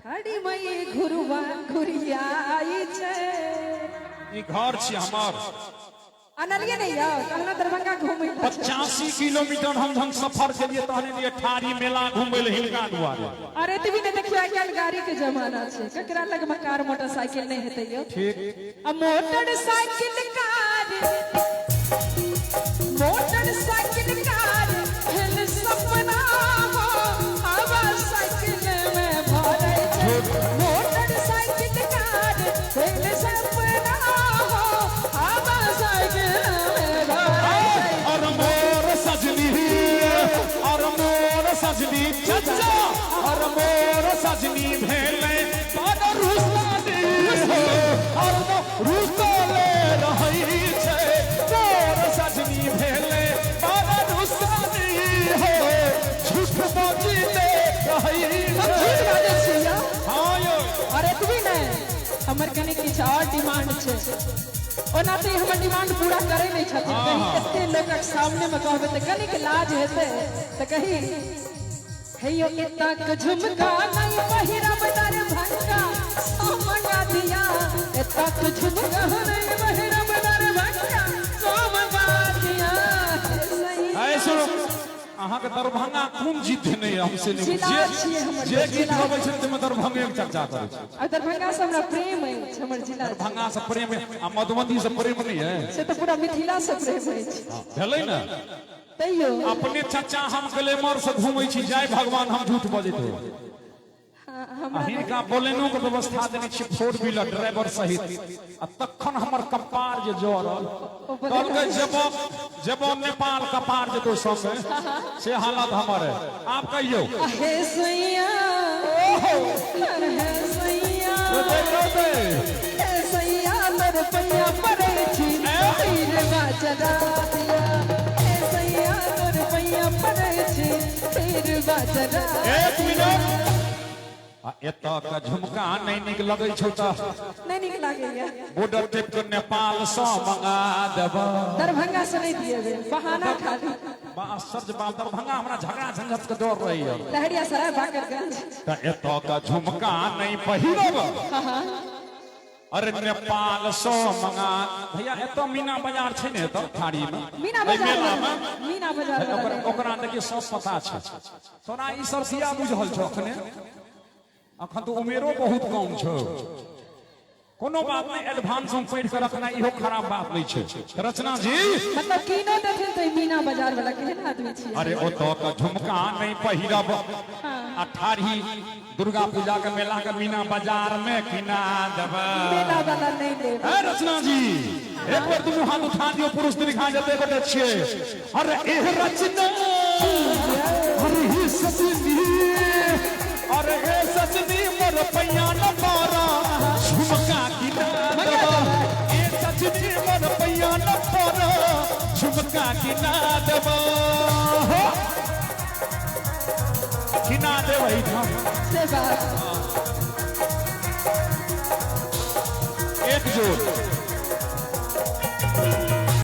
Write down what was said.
ठाड़ी मई घुरुआ घुरियाई छे ई घर छी हमर अनलिए नहीं आओ कहना दरभंगा घूमे 85 किलोमीटर हम धन सफर के लिए तहने लिए ठाड़ी मेला घूमे ले हिलका दुआरे। अरे तू भी देखियो आजकल गाड़ी के जमाना छे ककरा लग में कार मोटरसाइकिल नहीं हेते यो ठीक आ मोटरसाइकिल कार हिल सपना हो हवा साइकिल में भरे छे मोटरसाइकिल कार हिल सपना हो हवा साइकिल में भरे छे और मोर सजनी चचा और मोर सजनी भेले बड़ रुसलानी और रुसले रहई छे मोर सजनी भेले बड़ रुसलानी हो झूठ बाजीले रहई हम झूठ बाजै छियै हां यो अरे तू भी नहीं हमर कने किछ और डिमांड छे ओना ते हमर डिमांड पूरा करे नहीं छथिन कहीं एते लोगक सामने में कहबे त कनिक लाज हेते त कहीं हेयो एतक झुमका नहीं पहिरब दरभंगा सोमगा दिया एतक झुमका नहीं पहिरब दरभंगा सोमगा दिया ऐ सुनो अहाँ के दरभंगा कोन जीत नहीं हमसे नहीं जिला छियै हमर जे गीत गबै छै त दरभंगे के चर्चा करै छै आ दरभंगा से हमरा प्रेम है हमर जिला दरभंगा से प्रेम आ मधुबनी से प्रेम नहीं है से तो पूरा मिथिला से प्रेम है भेलै ना तैयो अपने चाचा हम ग्लैमर से घूमै छी जय भगवान हम झूठ बजैत हो हमरा हिनका बोलेनो के व्यवस्था देने छी 4 व्हीलर ड्राइवर सहित आ तखन हमर कपार जे जोरल कहलकै जब नेपाल कपार जे तो संगे से हालत हमर है आप कहियो हे सैया हे सैया हे सैया मेरे पैया पड़े छी तीर बाजरा दिया हे सैया मेरे पैया पड़े छी तीर बाजरा एक मिनट एता का झुमका नहीं निक लगै छौ त नहीं निक लागैया बॉर्डर टेप के नेपाल से मंगा देब दरभंगा से नहीं दिए बहाना खाली सच बात दरभंगा हमरा झगड़ा झंझट के डर रही है लहरिया सराय बाकरगंज त एता का झुमका नहीं पहिरब हां अरे नेपाल से मंगा भैया एतो मीना बाजार छै ने त ठाड़ी में मीना बाजार ओकरा देखिए सब पता छै तोरा ई सब सिया बुझल छौ अखन तो उमेरो बहुत कम छौ कोनो बात नहीं एडवांस में पढ़ के रखना इहो खराब बात नहीं छै रचना जी मतलब कीनो देथिन त मीना बाजार वाला केहन आदमी छी अरे ओतो का झुमका नहीं पहिरब आ ठाड़ी दुर्गा पूजा के मेला के मीना बाजार में किना देब मेला वाला नहीं देब ए रचना जी एक बार तुम हाथ उठा दियो पुरुष दिखा जते गोटे छिए अरे एह रचना अरे ही सजनी अरे हे सजनी मोर पैया न पारा झुमका किना देब ए सजनी मोर पैया न पारा झुमका किना देब किना देबै हम से बात एक जोड़